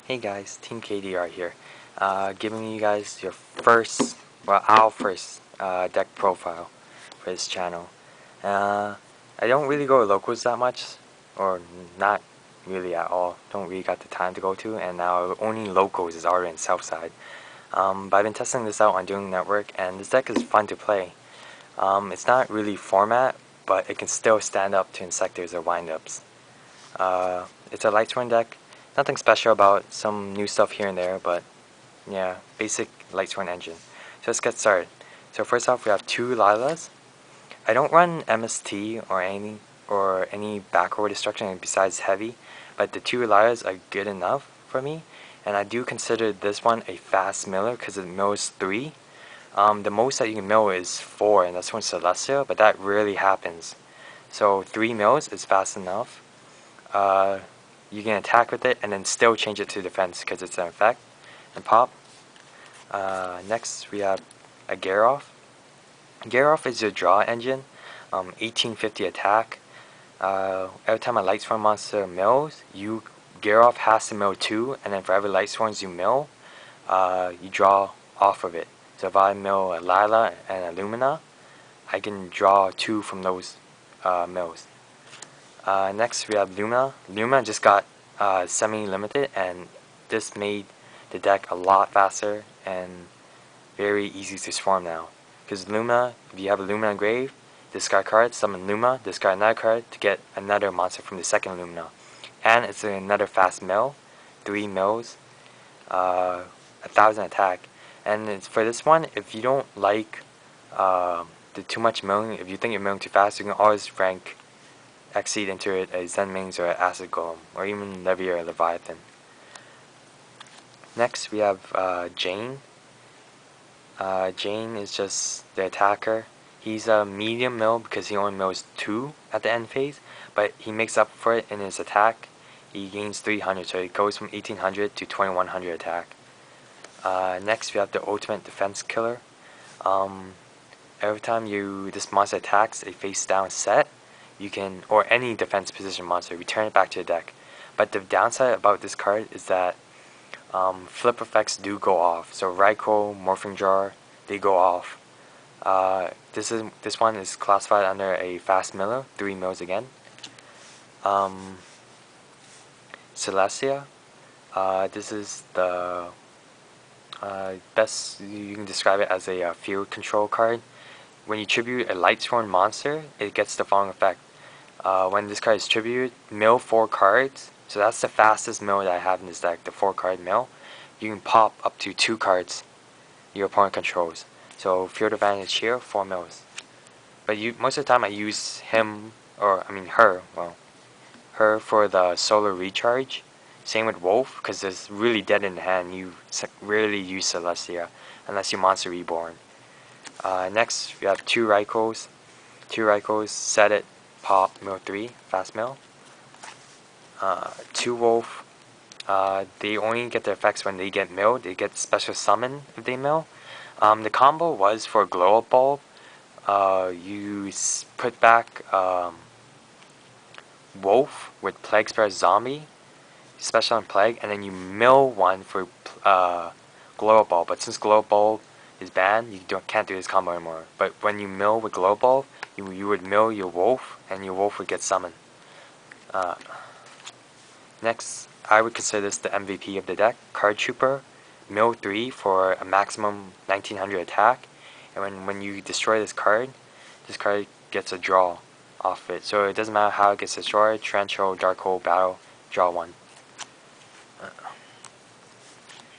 Hey guys, Team KDR here, giving you guys your first, our first deck profile for this channel. I don't really go to locals that much, or not really at all. Don't really got the time to go to, and now only locals is already in Southside. But I've been testing this out on Doing Network, and this deck is fun to play. It's not really format, but it can still stand up to Insectors or Windups. It's a LightSworn deck. Nothing special about some new stuff here and there, but yeah, basic LightSworn engine. So let's get started. So first off, we have two Lylas. I don't run MST or any backrow destruction besides heavy, but the two Lylas are good enough for me, and I do consider this one a fast miller because it mills 3. The most that you can mill is 4, and that's from Celestia, but that rarely happens. So 3 mills is fast enough. You can attack with it and then still change it to defense because it's an effect and pop. Next we have a Gyroth. Gyroth is your draw engine, 1850 attack. Every time a LightSworn monster mills, Gyroth has to mill 2, and then for every LightSworns you mill, you draw off of it. So if I mill a Lyla and a Lumina, I can draw 2 from those mills. Next we have Luma. Luma just got semi-limited, and this made the deck a lot faster and very easy to swarm now. Because Luma, if you have a Lumina Grave, discard card, summon Luma, discard another card to get another monster from the second Lumina. And it's another fast mill, 3 mills, 1000 attack. And for this one, if you don't like the too much milling, if you think you're milling too fast, you can always rank Exceed into it a Zenmings or an Acid Golem, or even Levy or Leviathan. Next we have Jane. Jane is just the attacker. He's a medium mill because he only mills 2 at the end phase, but he makes up for it in his attack. He gains 300, so he goes from 1800 to 2100 attack. Next we have the ultimate defense killer. Every time this monster attacks a face down set, you can, or any defense position monster, return it back to the deck. But the downside about this card is that flip effects do go off. So Ryko, Morphing Jar, they go off. This one is classified under a fast miller, 3 mills again. Celestia, this is the best, you can describe it as a field control card. When you tribute a LightSworn monster, it gets the following effect. When this card is tributed, mill 4 cards, so that's the fastest mill that I have in this deck, the 4 card mill. You can pop up to 2 cards your opponent controls. So field advantage here, 4 mills. But most of the time I use him, or I mean her for the solar recharge. Same with Wolf, because it's really dead in the hand. You rarely use Celestia unless you monster reborn. Next we have 2 Rykos. 2 Rykos, set it, pop, mill 3, fast mill. 2 Wolf, they only get their effects when they get milled. They get special summon if they mill. The combo was for Glow Up Bulb. You put back Wolf with Plague Spare Zombie, special on Plague, and then you mill 1 for Glow Up Bulb. But since Glow Up Bulb is banned, you can't do this combo anymore. But when you mill with Glow Up Bulb, you would mill your Wolf, and your Wolf would get summoned. Next, I would consider this the MVP of the deck. Card Trooper, mill 3 for a maximum 1900 attack, and when you destroy this card gets a draw off it. So it doesn't matter how it gets destroyed, Trench Hole, Dark Hole, Battle, draw 1.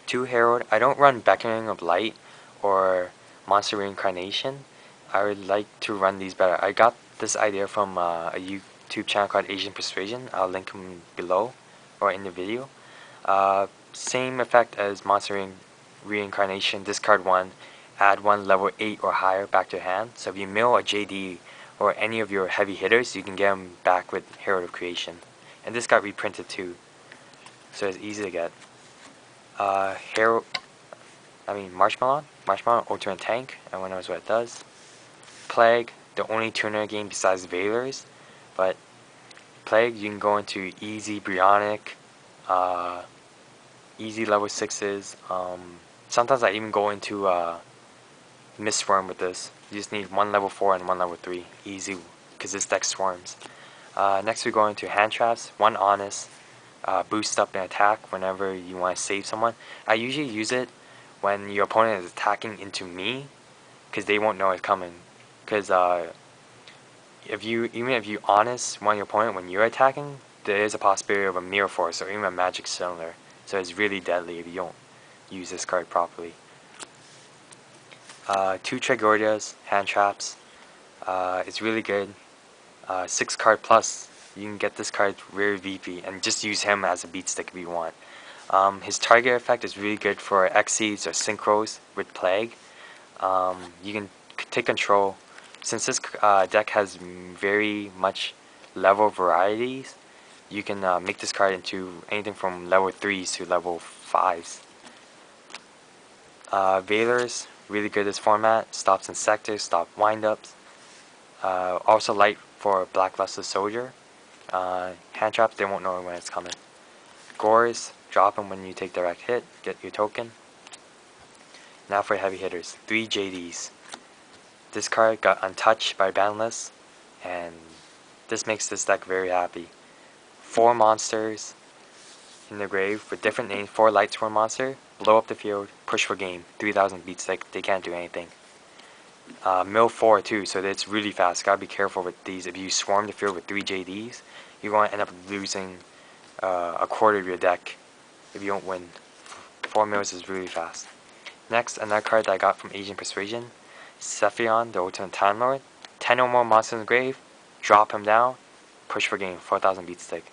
2 Herald, I don't run Beckoning of Light or Monster Reincarnation. I would like to run these better. I got this idea from a YouTube channel called Asian Persuasion. I'll link him below or in the video. Same effect as Monster Reincarnation. Discard 1, add 1 level 8 or higher back to your hand. So if you mill a JD or any of your heavy hitters, you can get them back with Herald of Creation. And this got reprinted too, so it's easy to get. Marshmallow ultimate tank, everyone knows what it does. Plague, the only tuner game besides Veilers, but Plague you can go into easy, Brionic, easy level 6s. Sometimes I even go into Mist Swarm with this. You just need one level 4 and one level 3. Easy, because this deck swarms. Next we go into hand traps. One honest. Boost up an attack whenever you want to save someone. I usually use it when your opponent is attacking into me, because they won't know it's coming. Because even if you honest one of your opponent when you're attacking, there is a possibility of a mirror force or even a magic cylinder. So it's really deadly if you don't use this card properly. 2 Trigordias, hand traps. It's really good. 6 card plus. You can get this card very VP and just use him as a beat stick if you want. His target effect is really good for Xyz or Synchros with Plague. You can take control. Since this deck has very much level varieties, you can make this card into anything from level 3s to level 5s. Veilers, really good this format. Stops Insectors, stop windups. Also light for Blackluster Soldier. Hand traps, they won't know when it's coming. Gores, drop them when you take direct hit, get your token. Now for heavy hitters, 3 JDs. This card got untouched by banlist, and this makes this deck very happy. 4 monsters in the grave with different names. 4 LightSworn monster, blow up the field, push for game. 3000 beats, they can't do anything. Mill 4 too, so it's really fast. Gotta be careful with these. If you swarm the field with 3 JDs, you're going to end up losing a quarter of your deck if you don't win. 4 mills is really fast. Next, another card that I got from Agent Persuasion. Cephion, the Ultimate Time Lord. 10 or more monsters in the grave, drop him down, push for game, 4000 beat stick.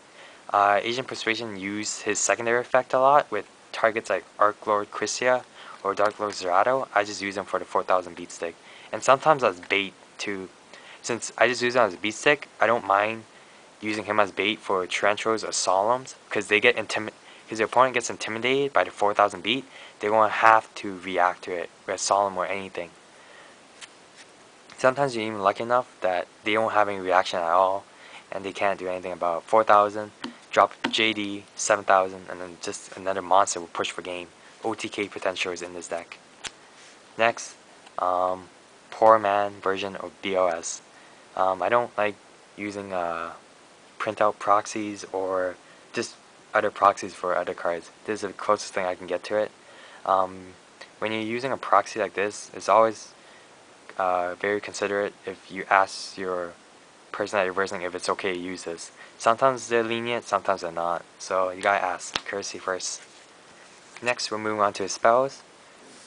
Agent Persuasion used his secondary effect a lot with targets like Arc Lord Christia or Dark Lord Zerato. I just use them for the 4000 beat stick. And sometimes as bait too. Since I just use him as a beat stick, I don't mind using him as bait for Trenchos or Solemns, because they get because the opponent gets intimidated by the 4000 beat, they won't have to react to it with Solemn or anything. Sometimes you're even lucky enough that they don't have any reaction at all, and they can't do anything about 4000, drop JD, 7000, and then just another monster will push for game. OTK potential is in this deck. Next, Poor Man version of BOS. I don't like using printout proxies or just other proxies for other cards. This is the closest thing I can get to it. When you're using a proxy like this, it's always very considerate if you ask your person that you're versing if it's okay to use this. Sometimes they're lenient, sometimes they're not. So you gotta ask. Courtesy first. Next, we're moving on to spells.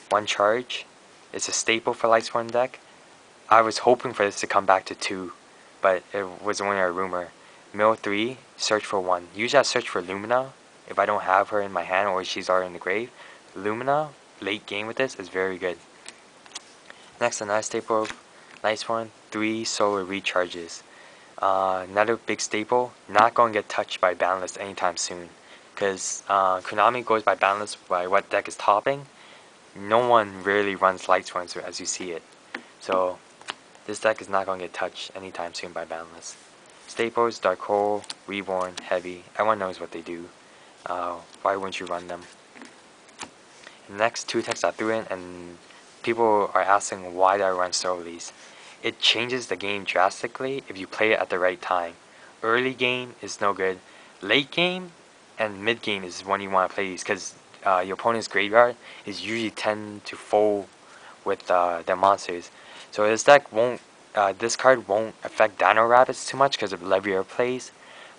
1 charge. It's a staple for LightSworn deck. I was hoping for this to come back to 2, but it was only a rumor. Mill 3, search for 1. Usually I search for Lumina if I don't have her in my hand or she's already in the grave. Lumina, late game with this, is very good. Next, another staple of LightSworn, 3 solar recharges. Another big staple, not going to get touched by banlist anytime soon. Because Konami goes by banlist by what deck is topping. No one really runs LightSworn as you see it. So this deck is not going to get touched anytime soon by banlist. Staples, Dark Hole, Reborn, Heavy. Everyone knows what they do. Why wouldn't you run them? Next, 2 decks I threw in, and people are asking why do I run so of these. It changes the game drastically if you play it at the right time. Early game is no good. Late game and mid game is when you want to play these, because your opponent's graveyard is usually tend to fold with their monsters. So this deck won't, this card won't affect Dino Rabbits too much because of Levier plays,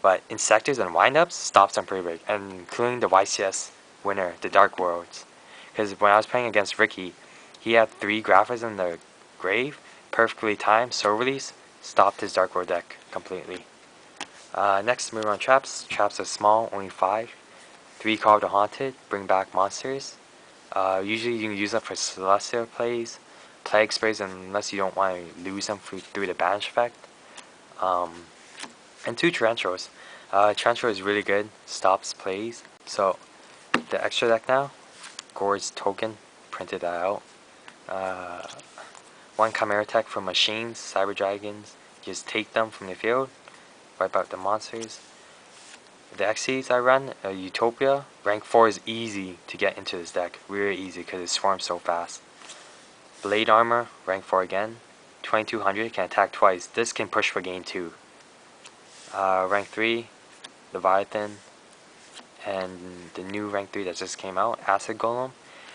but Insectors and Windups stops them pretty big, and including the YCS winner, the Dark Worlds. Because when I was playing against Ricky, he had 3 Graphers in the grave, perfectly timed, so release, stopped his Dark World deck completely. Next, move on traps. Traps are small, only 5. 3 Call of the Haunted, bring back monsters. Usually you can use them for Celestial plays, Plague sprays, unless you don't want to lose them through the banish effect. And 2 Tarantulas. Tarantula is really good, stops plays. So, the extra deck now, Gore's Token, printed that out. 1 Chimera Tech from Machines, Cyber Dragons, just take them from the field, wipe out the monsters. the XCs I run, Utopia, rank 4 is easy to get into this deck. Really easy because it swarms so fast. Blade Armor, rank 4 again. 2200, can attack twice. This can push for game 2. Rank 3, Leviathan. And the new rank 3 that just came out, Acid Golem.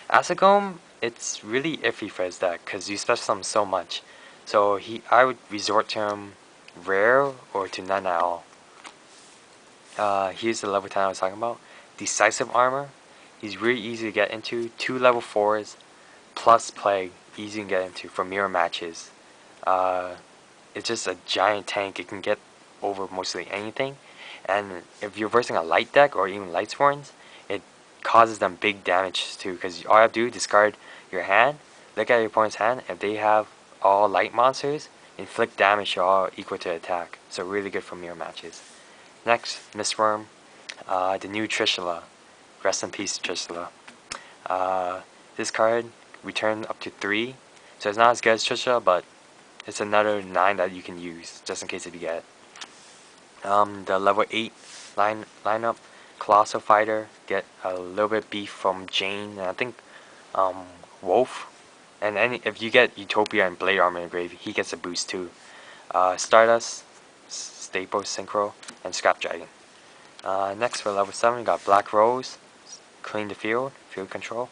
Acid Golem, it's really iffy for his deck because you special summon so much. So I would resort to him rare or to none at all. Here's the level 10 I was talking about. Decisive Armor. He's really easy to get into. 2 level 4s plus Plague. Easy to get into for mirror matches. It's just a giant tank. It can get over mostly anything. And if you're versing a light deck or even LightSworns, it causes them big damage too. Because all you have to do is discard your hand, look at your opponent's hand. If they have all light monsters, inflict damage all equal to attack. So really good for mirror matches. Next, Mistworm, the new Trishula. Rest in peace, Trishula. This card, return up to 3. So it's not as good as Trishula, but it's another 9 that you can use, just in case if you get it. The level 8 lineup, Colossal Fighter, get a little bit beef from Jane, and I think Wolf. And if you get Utopia and Blade Armor in grave, he gets a boost too. Stardust, Staple Synchro, and Scrap Dragon. Next for level 7, we got Black Rose, clean the field control.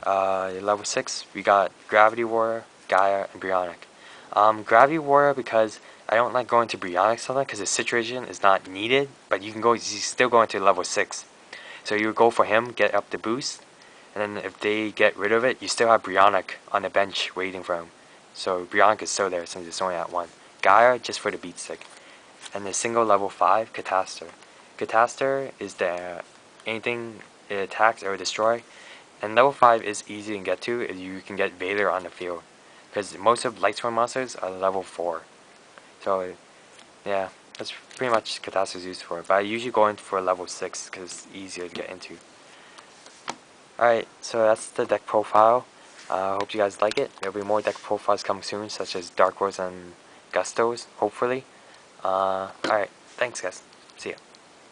Level 6, we got Gravity Warrior, Gaia, and Brionic. Gravity Warrior because I don't like going to Brionic so much because the situation is not needed, but you still go into level 6. So you go for him, get up the boost, and then if they get rid of it, you still have Brionic on the bench waiting for him. So Brionic is still there since it's only at 1. Gaia just for the beat stick. And the single level 5, Catastor. Catastor is the anything it attacks or destroy. And level 5 is easy to get to if you can get Vader on the field. Because most of LightSworn monsters are level 4. So, yeah, that's pretty much Catastor's used for. But I usually go in for level 6 because it's easier to get into. Alright, so that's the deck profile. I hope you guys like it. There'll be more deck profiles coming soon, such as Dark Wars and Gustos, hopefully. Alright, thanks guys. See ya.